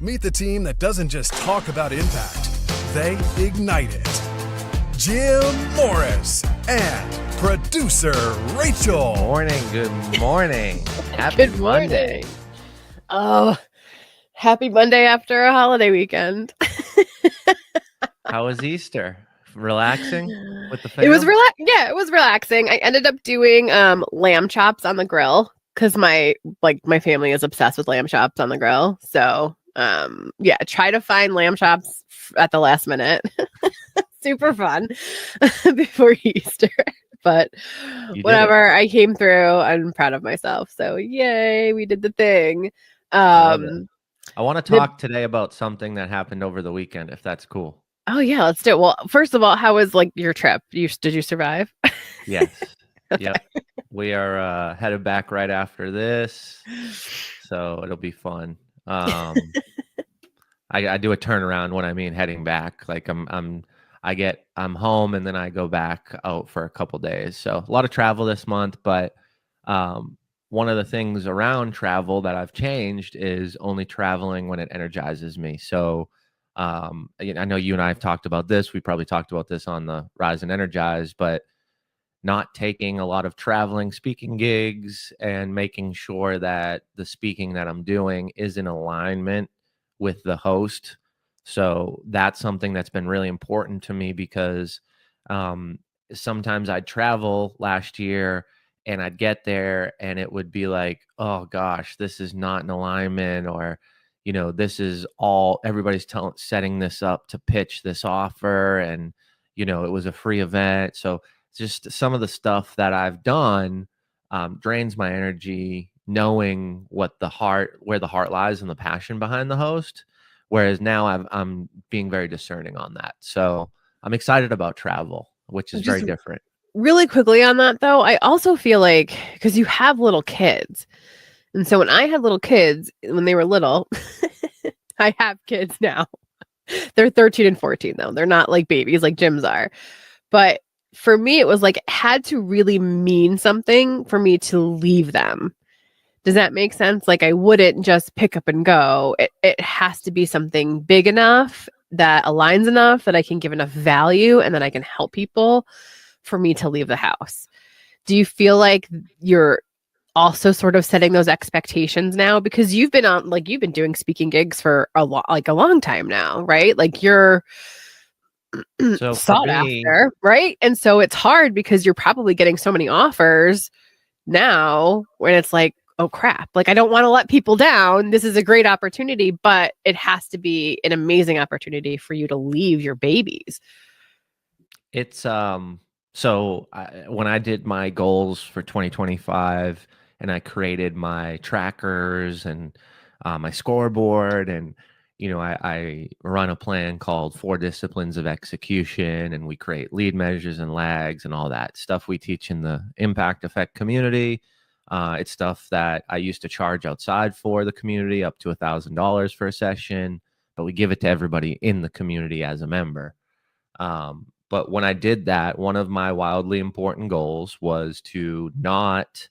Meet the team that doesn't just talk about impact, they ignite it. Jim Morris and producer Rachel. Good morning. Happy Good morning. Monday. Oh, happy Monday after a holiday weekend. How was Easter? Relaxing with the fam? It was it was relaxing. I ended up doing lamb chops on the grill because my family is obsessed with lamb chops on the grill. So try to find lamb chops at the last minute. Super fun before Easter. But whatever, I came through. I'm proud of myself. So yay, we did the thing. I want to talk today about something that happened over the weekend, if that's cool. Oh yeah, let's do it. Well, first of all, how was your trip? Did you survive? Yes. Okay. Yep. We are headed back right after this, so it'll be fun. I do a turnaround when I mean heading back. Like I'm home and then I go back out for a couple days. So a lot of travel this month, but one of the things around travel that I've changed is only traveling when it energizes me. So I know you and I have talked about this. We probably talked about this on the Rise and Energize, but not taking a lot of traveling speaking gigs and making sure that the speaking that I'm doing is in alignment with the host. So that's something that's been really important to me because sometimes I'd travel last year and I'd get there and it would be like, oh gosh, this is not in alignment, or this is all everybody's setting this up to pitch this offer, and it was a free event. So just some of the stuff that I've done drains my energy, knowing where the heart lies and the passion behind the host. Whereas now I'm being very discerning on that. So I'm excited about travel, which is very different. Really quickly on that though, I also feel like because you have little kids. And so when I had little kids, when they were little, I have kids now. They're 13 and 14 though. They're not like babies like Jim's are. But for me, it was like it had to really mean something for me to leave them. Does that make sense? Like I wouldn't just pick up and go. It has to be something big enough that aligns enough that I can give enough value and that I can help people for me to leave the house. Do you feel like you're also sort of setting those expectations now, because you've been doing speaking gigs for a long time now, right? Like you're so sought after, right? And so it's hard because you're probably getting so many offers now when it's like, oh crap, like I don't want to let people down. This is a great opportunity, but it has to be an amazing opportunity for you to leave your babies. It's when I did my goals for 2025 and I created my trackers and my scoreboard, and I run a plan called 4 Disciplines of Execution, and we create lead measures and lags and all that stuff we teach in the Impact Effect community. It's stuff that I used to charge outside for the community, up to $1,000 for a session, but we give it to everybody in the community as a member. But when I did that, one of my wildly important goals was to not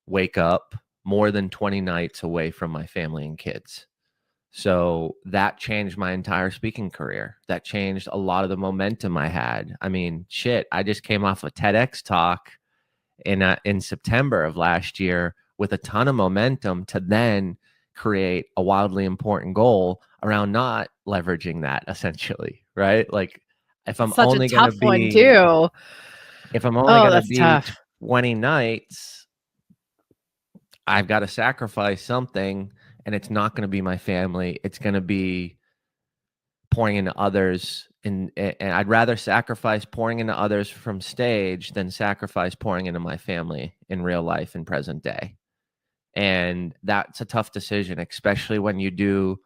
wake up more than 20 nights away from my family and kids. So that changed my entire speaking career. That changed a lot of the momentum I had. I mean, shit, I just came off a TEDx talk in September of last year with a ton of momentum to then create a wildly important goal around not leveraging that, essentially, right? Like if I'm Such only a tough going to one too. if I'm only going to be tough. 20 nights, I've got to sacrifice something, and it's not going to be my family. It's going to be pouring into others. And I'd rather sacrifice pouring into others from stage than sacrifice pouring into my family in real life in present day. And that's a tough decision, especially when you do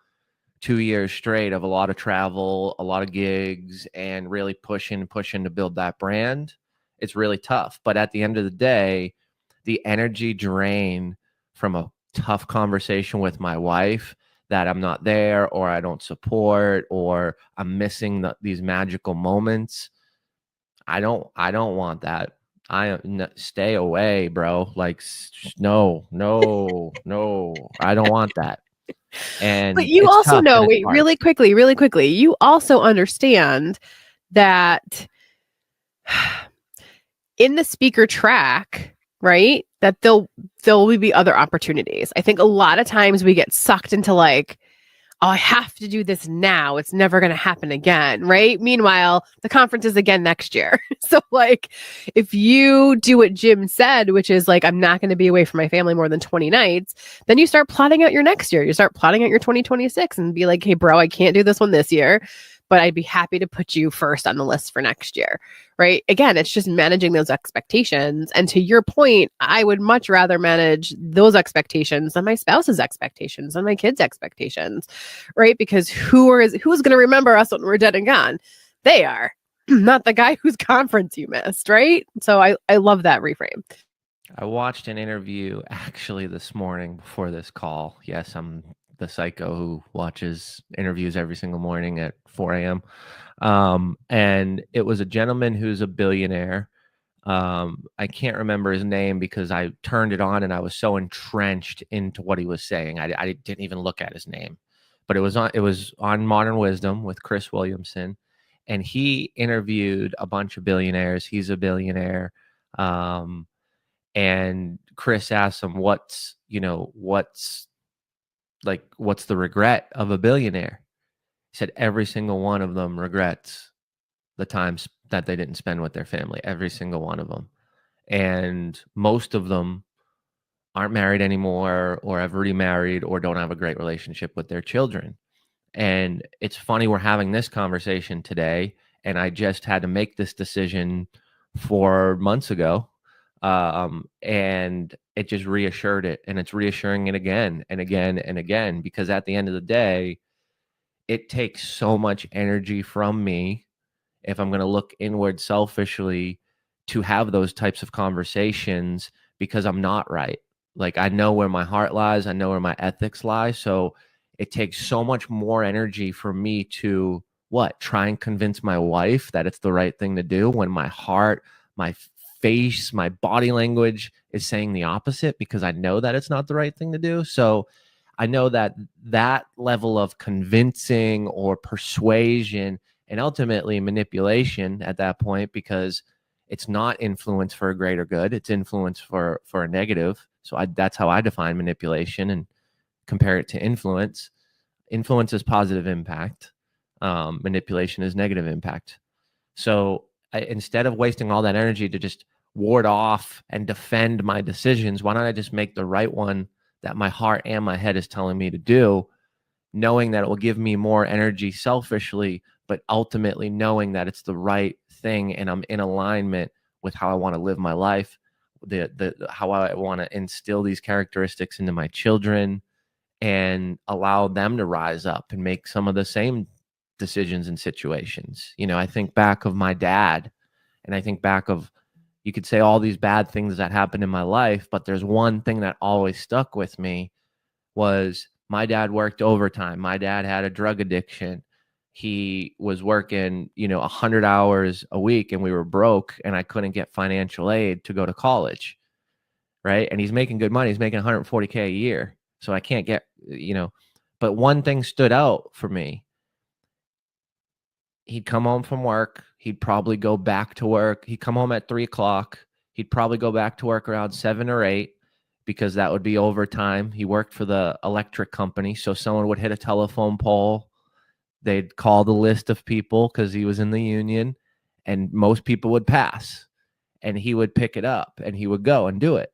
2 years straight of a lot of travel, a lot of gigs, and really pushing to build that brand. It's really tough. But at the end of the day, the energy drain from a tough conversation with my wife that I'm not there, or I don't support, or I'm missing these magical moments. I don't want that. Stay away, bro. Like, no, I don't want that. And But you it's also tough know, and it's wait, hard. really quickly, you also understand that in the speaker track, right, that there will be other opportunities. I think a lot of times we get sucked into like, oh, I have to do this now. It's never going to happen again, right? Meanwhile, the conference is again next year. So like if you do what Jim said, which is like, I'm not going to be away from my family more than 20 nights, then you start plotting out your next year. You start plotting out your 2026 and be like, hey, bro, I can't do this one this year, but I'd be happy to put you first on the list for next year, right? Again, it's just managing those expectations. And to your point, I would much rather manage those expectations than my spouse's expectations and my kids' expectations, right? Because who's going to remember us when we're dead and gone? They are, not the guy whose conference you missed, right? So I love that reframe. I watched an interview actually this morning before this call. Yes, I'm the psycho who watches interviews every single morning at 4 a.m. And it was a gentleman who's a billionaire. I can't remember his name because I turned it on and I was so entrenched into what he was saying. I didn't even look at his name, but it was on Modern Wisdom with Chris Williamson, and he interviewed a bunch of billionaires. He's a billionaire. And Chris asked him, what's the regret of a billionaire? He said every single one of them regrets the times that they didn't spend with their family, every single one of them. And most of them aren't married anymore or have remarried or don't have a great relationship with their children. And it's funny, we're having this conversation today, and I just had to make this decision 4 months ago. And it just reassured it, and it's reassuring it again and again and again, because at the end of the day, it takes so much energy from me if I'm going to look inward selfishly to have those types of conversations, because I'm not right. Like, I know where my heart lies. I know where my ethics lie. So it takes so much more energy for me to try and convince my wife that it's the right thing to do when my heart, my face, my body language is saying the opposite, because I know that it's not the right thing to do. So I know that level of convincing or persuasion and ultimately manipulation at that point, because it's not influence for a greater good, it's influence for a negative. So that's how I define manipulation and compare it to influence. Influence is positive impact. Manipulation is negative impact. So instead of wasting all that energy to just ward off and defend my decisions, why don't I just make the right one that my heart and my head is telling me to do, knowing that it will give me more energy selfishly, but ultimately knowing that it's the right thing and I'm in alignment with how I want to live my life, how I want to instill these characteristics into my children and allow them to rise up and make some of the same decisions and situations. I think back of my dad, and I think back of, you could say, all these bad things that happened in my life, but there's one thing that always stuck with me was my dad worked overtime. My dad had a drug addiction. He was working, 100 hours a week, and we were broke, and I couldn't get financial aid to go to college. Right. And he's making good money. He's making $140K a year. So I can't get, but one thing stood out for me. He'd come home from work. He'd probably go back to work. He'd come home at 3:00. He'd probably go back to work around 7 or 8, because that would be overtime. He worked for the electric company. So someone would hit a telephone pole. They'd call the list of people because he was in the union, and most people would pass, and he would pick it up and he would go and do it.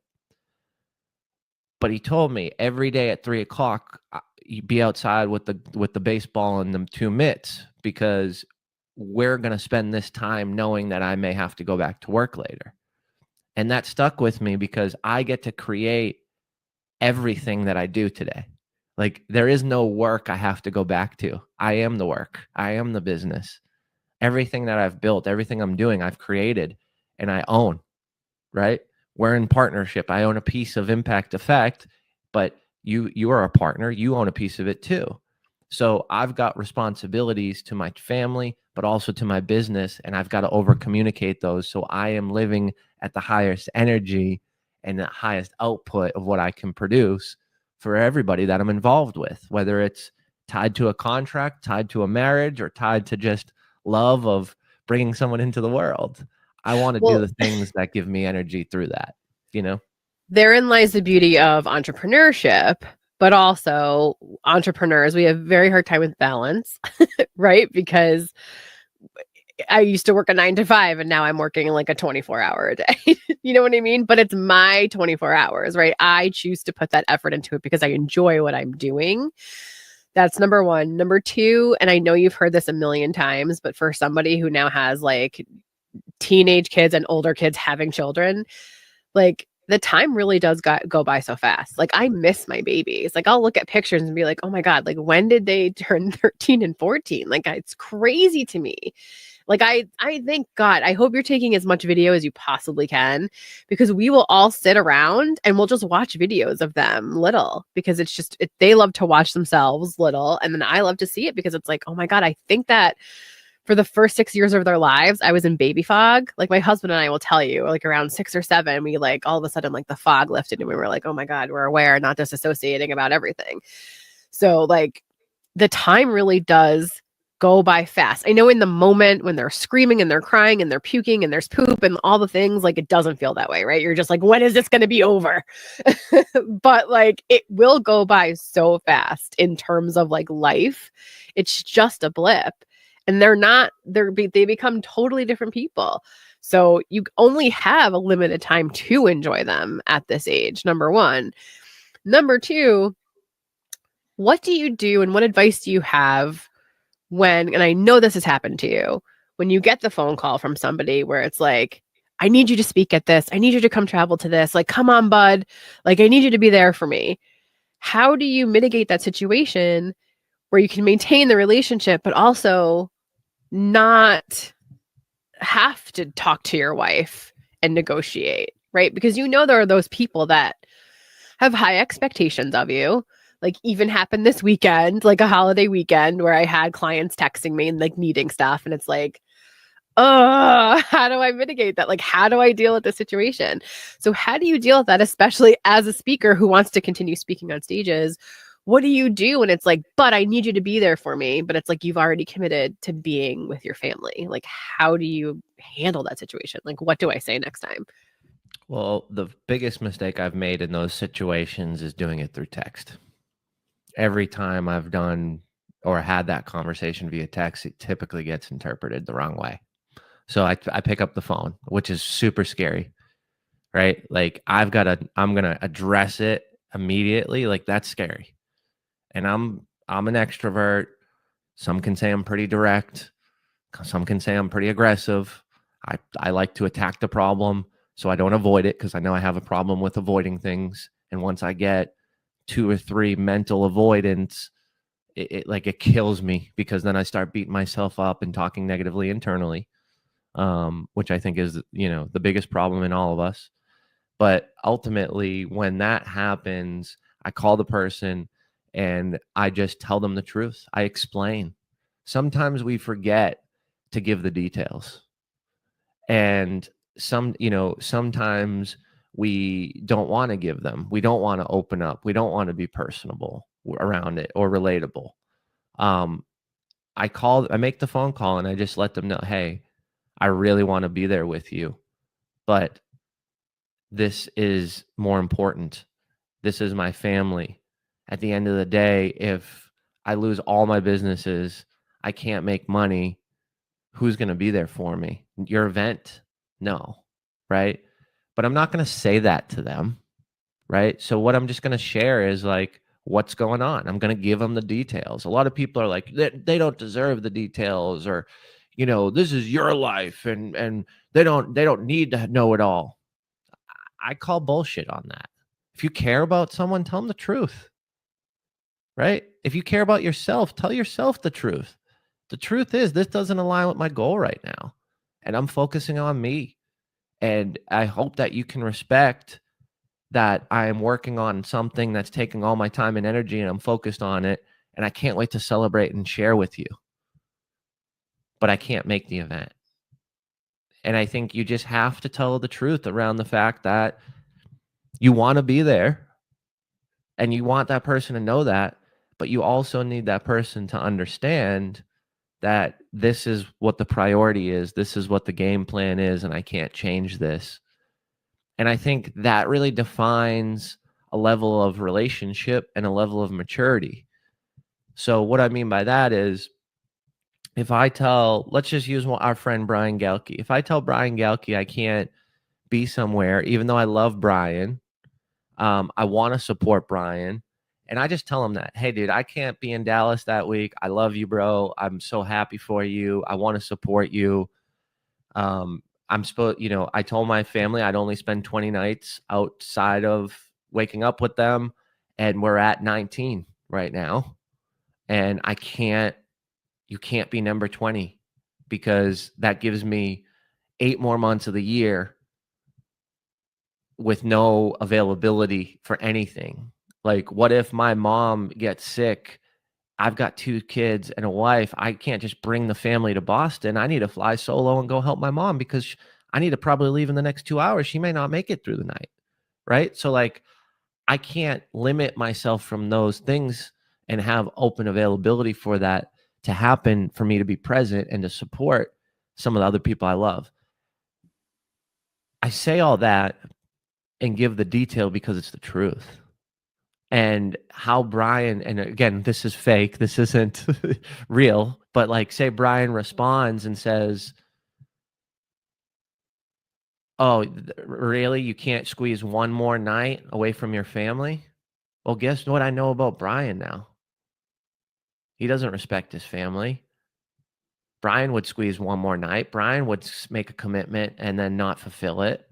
But he told me every day at 3:00, you'd be outside with the baseball and the 2 mitts, because we're going to spend this time knowing that I may have to go back to work later. And that stuck with me because I get to create everything that I do today. Like, there is no work I have to go back to. I am the work. I am the business. Everything that I've built, everything I'm doing, I've created and I own, right? We're in partnership. I own a piece of impact effect, but you are a partner. You own a piece of it too. So I've got responsibilities to my family, but also to my business, and I've got to over communicate those. So I am living at the highest energy and the highest output of what I can produce for everybody that I'm involved with, whether it's tied to a contract, tied to a marriage, or tied to just love of bringing someone into the world. I want to do the things that give me energy through that, you know? Therein lies the beauty of entrepreneurship, but also entrepreneurs, we have very hard time with balance, right? Because I used to work a 9 to 5 and now I'm working like a 24-hour a day. You know what I mean? But it's my 24 hours, right? I choose to put that effort into it because I enjoy what I'm doing. That's number one. Number two, and I know you've heard this a million times, but for somebody who now has like teenage kids and older kids having children, like the time really does go by so fast. Like I miss my babies. Like I'll look at pictures and be like, oh my God, like when did they turn 13 and 14? Like it's crazy to me. Like I thank God, I hope you're taking as much video as you possibly can, because we will all sit around and we'll just watch videos of them little, because it's just, they love to watch themselves little. And then I love to see it because it's like, oh my God, I think that for the first 6 years of their lives, I was in baby fog. Like my husband and I will tell you, like around 6 or 7, we like all of a sudden like the fog lifted and we were like, oh my God, we're aware, not disassociating about everything. So like the time really does go by fast. I know in the moment when they're screaming and they're crying and they're puking and there's poop and all the things, like it doesn't feel that way, right? You're just like, when is this going to be over? But like it will go by so fast in terms of like life. It's just a blip. And they become totally different people. So you only have a limited time to enjoy them at this age, number one. Number two, what do you do and what advice do you have when, and I know this has happened to you, when you get the phone call from somebody where it's like, I need you to speak at this. I need you to come travel to this. Like, come on, bud. Like, I need you to be there for me. How do you mitigate that situation where you can maintain the relationship, but also not have to talk to your wife and negotiate, right? Because you know there are those people that have high expectations of you. Like even happened this weekend, like a holiday weekend where I had clients texting me and like needing stuff. And it's like, oh, how do I mitigate that? Like, how do I deal with the situation? So how do you deal with that, especially as a speaker who wants to continue speaking on stages? What do you do when it's like, but I need you to be there for me, but it's like you've already committed to being with your family? Like, how do you handle that situation? Like, what do I say next time? Well, the biggest mistake I've made in those situations is doing it through text. Every time I've done or had that conversation via text, it typically gets interpreted the wrong way. So I pick up the phone, which is super scary, right? Like I'm going to address it immediately. Like that's scary. And I'm an extrovert. Some can say I'm pretty direct. Some can say I'm pretty aggressive. I like to attack the problem so I don't avoid it, because I know I have a problem with avoiding things. And once I get 2 or 3 mental avoidance, it kills me, because then I start beating myself up and talking negatively internally, which I think is, the biggest problem in all of us. But ultimately, when that happens, I call the person and I just tell them the truth. I explain. Sometimes we forget to give the details. And sometimes we don't want to give them. We don't want to open up. We don't want to be personable around it or relatable. I make the phone call and I just let them know, hey, I really want to be there with you, but this is more important. This is my family. At the end of the day, if I lose all my businesses, I can't make money. Who's going to be there for me? Your event? No, right? But I'm not going to say that to them, right? So what I'm just going to share is like what's going on. I'm going to give them the details. A lot of people are like, they don't deserve the details, or, this is your life and they don't need to know it all. I call bullshit on that. If you care about someone, tell them the truth, right? If you care about yourself, tell yourself the truth. The truth is, this doesn't align with my goal right now, and I'm focusing on me. And I hope that you can respect that I am working on something that's taking all my time and energy, and I'm focused on it, and I can't wait to celebrate and share with you. But I can't make the event. And I think you just have to tell the truth around the fact that you want to be there And you want that person to know that, but you also need that person to understand that this is what the priority is. This is what the game plan is, and I can't change this. And I think that really defines a level of relationship and a level of maturity. So what I mean by that is, if I tell, let's just use our friend Brian Galkey. If I tell Brian Galkey I can't be somewhere, even though I love Brian, I want to support Brian, and I just tell him that, hey, dude, I can't be in Dallas that week. I love you, bro. I'm so happy for you. I want to support you. I'm supposed, I told my family I'd only spend 20 nights outside of waking up with them, and we're at 19 right now, and you can't be number 20, because that gives me 8 more months of the year with no availability for anything. Like, what if my mom gets sick? I've got 2 kids and a wife. I can't just bring the family to Boston. I need to fly solo and go help my mom, because I need to probably leave in the next 2 hours. She may not make it through the night. Right. So like, I can't limit myself from those things and have open availability for that to happen, for me to be present and to support some of the other people I love. I say all that and give the detail because it's the truth. And how Brian, and again, this is fake, this isn't real, but like, say Brian responds and says, oh, really? You can't squeeze one more night away from your family? Well, guess what I know about Brian now? He doesn't respect his family. Brian would squeeze one more night. Brian would make a commitment and then not fulfill it.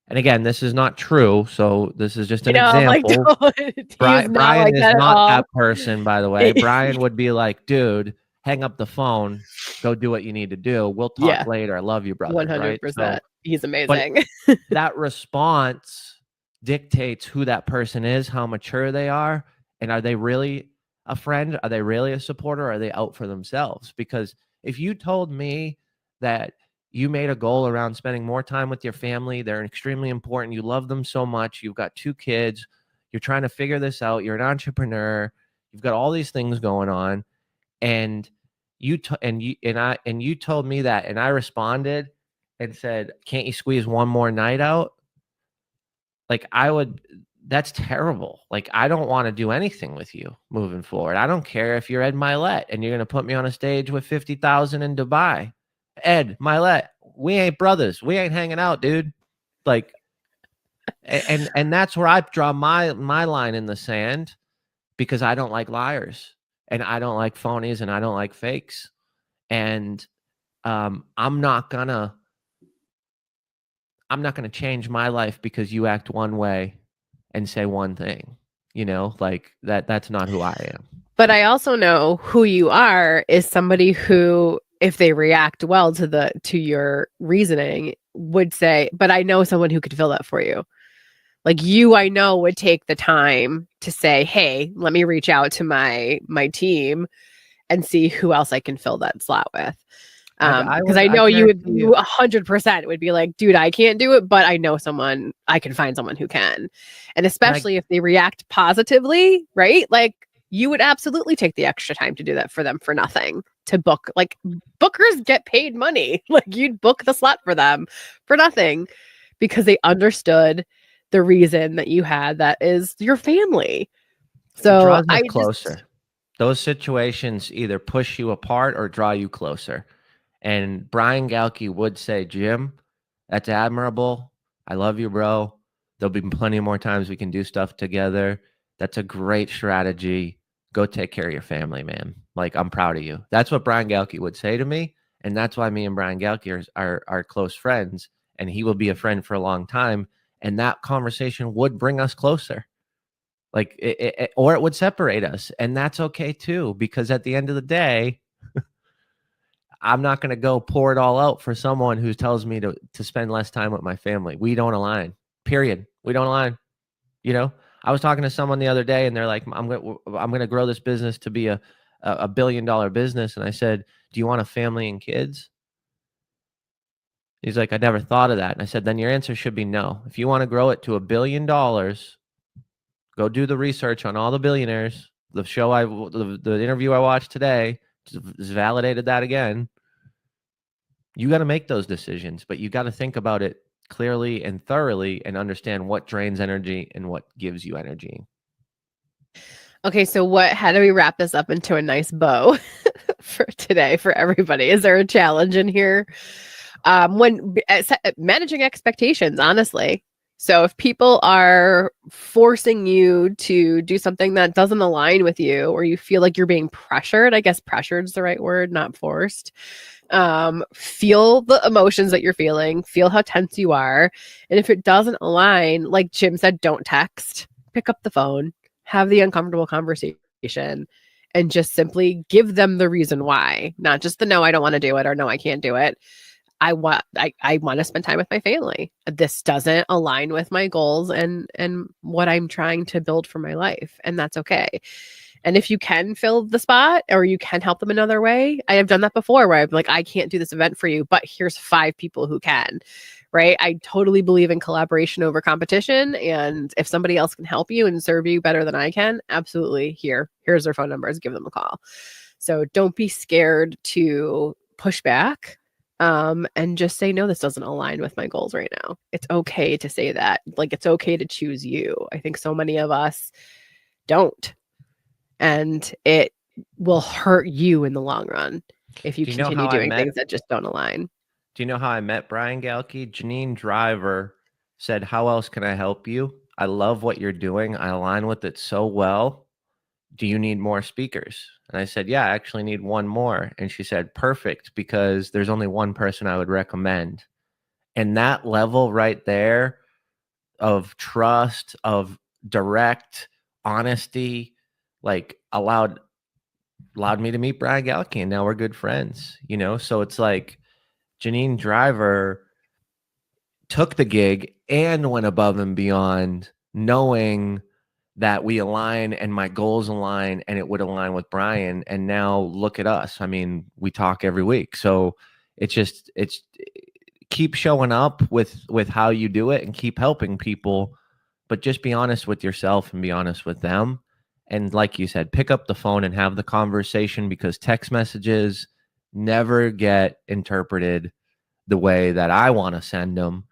And again, this is not true, so this is just an example. Brian is not that person, by the way. Brian would be like, dude, hang up the phone, go do what you need to do. We'll talk later. I love you, brother. 100%. Right? So, he's amazing. That response dictates who that person is, how mature they are, and are they really a friend? Are they really a supporter? Or are they out for themselves? Because if you told me that you made a goal around spending more time with your family, they're extremely important, you love them so much, you've got 2 kids, you're trying to figure this out, you're an entrepreneur, you've got all these things going on, and you told me that, and I responded and said, can't you squeeze one more night out? Like, that's terrible. Like, I don't want to do anything with you moving forward. I don't care if you're Ed Milet and you're going to put me on a stage with 50,000 in Dubai. Ed Milet, we ain't brothers. We ain't hanging out, dude. Like, and that's where I draw my line in the sand, because I don't like liars, and I don't like phonies, and I don't like fakes. And I'm not gonna change my life because you act one way and say one thing, like that's not who I am. But I also know who you are is somebody who, if they react well to your reasoning, would say, but I know someone who could fill that for you. Like, you, I know, would take the time to say, hey, let me reach out to my team and see who else I can fill that slot with. Because I know you 100% would be like, dude, I can't do it, but I know someone, I can find someone who can. And especially if they react positively, right? Like, you would absolutely take the extra time to do that for them for nothing, to book. Like, bookers get paid money. Like, you'd book the slot for them for nothing, because they understood the reason that you had, that is your family. So I closer. Those situations either push you apart or draw you closer. And Brian Galkey would say, Jim, that's admirable. I love you, bro. There'll be plenty more times we can do stuff together. That's a great strategy. Go take care of your family, man. Like, I'm proud of you. That's what Brian Galkey would say to me. And that's why me and Brian Galkey are close friends. And he will be a friend for a long time. And that conversation would bring us closer. Like, or it would separate us. And that's okay too, because at the end of the day, I'm not going to go pour it all out for someone who tells me to spend less time with my family. We don't align, period. We don't align. I was talking to someone the other day, and they're like, I'm going to grow this business to be a $1 billion business. And I said, do you want a family and kids? He's like, I never thought of that. And I said, then your answer should be no. If you want to grow it to $1 billion, Go do the research on all the billionaires. The interview I watched today just validated that again. You got to make those decisions, but you got to think about it clearly and thoroughly and understand what drains energy and what gives you energy. Okay, so how do we wrap this up into a nice bow for today for everybody? Is there a challenge in here? When managing expectations, honestly. So if people are forcing you to do something that doesn't align with you, or you feel like you're being pressured, I guess pressured is the right word, not forced. Feel the emotions that you're feeling, feel how tense you are. And if it doesn't align, like Jim said, don't text, pick up the phone, have the uncomfortable conversation, and just simply give them the reason why, not just the no, I don't want to do it, or no, I can't do it. I want to spend time with my family. This doesn't align with my goals and what I'm trying to build for my life. And that's okay. And if you can fill the spot or you can help them another way, I have done that before where I'm like, I can't do this event for you, but here's 5 people who can, right? I totally believe in collaboration over competition. And if somebody else can help you and serve you better than I can, absolutely, here's their phone numbers, give them a call. So don't be scared to push back. And just say, no, this doesn't align with my goals right now. It's okay to say that. Like, it's okay to choose you. I think so many of us don't. And it will hurt you in the long run if you continue doing things that just don't align. Do you know how I met Brian Galke? Janine Driver said, how else can I help you? I love what you're doing. I align with it so well. Do you need more speakers? And I said, yeah, I actually need one more. And she said, perfect, because there's only one person I would recommend. And that level right there of trust, of direct honesty, like allowed me to meet Brian Galke, and now we're good friends, you know? So it's like Janine Driver took the gig and went above and beyond, knowing that we align and my goals align and it would align with Brian. And now look at us. I mean, we talk every week. So it's keep showing up with how you do it and keep helping people, but just be honest with yourself and be honest with them. And like you said, pick up the phone and have the conversation, because text messages never get interpreted the way that I want to send them.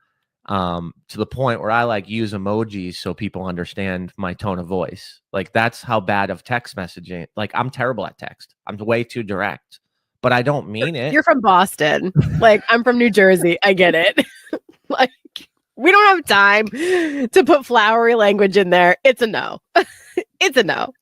To the point where I like use emojis so people understand my tone of voice. Like, that's how bad of text messaging. Like, I'm terrible at text. I'm way too direct, but I don't mean it. You're from Boston. Like, I'm from New Jersey. I get it. Like, we don't have time to put flowery language in there. It's a no. It's a no.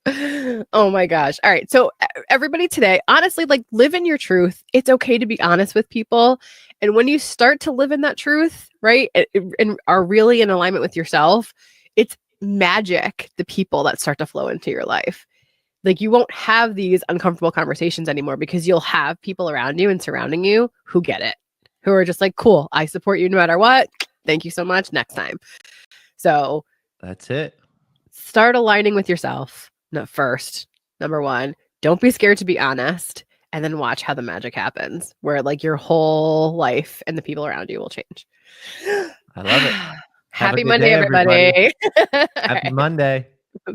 Oh my gosh. All right. So everybody today, honestly, like, live in your truth. It's okay to be honest with people. And when you start to live in that truth, right, and are really in alignment with yourself, it's magic, the people that start to flow into your life. Like, you won't have these uncomfortable conversations anymore, because you'll have people around you and surrounding you who get it, who are just like, cool, I support you no matter what. Thank you so much. Next time. So that's it. Start aligning with yourself. First, number one, don't be scared to be honest, and then watch how the magic happens, where like your whole life and the people around you will change. I love it. Happy Monday, everybody. Happy Monday.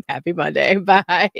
Happy Monday. Bye.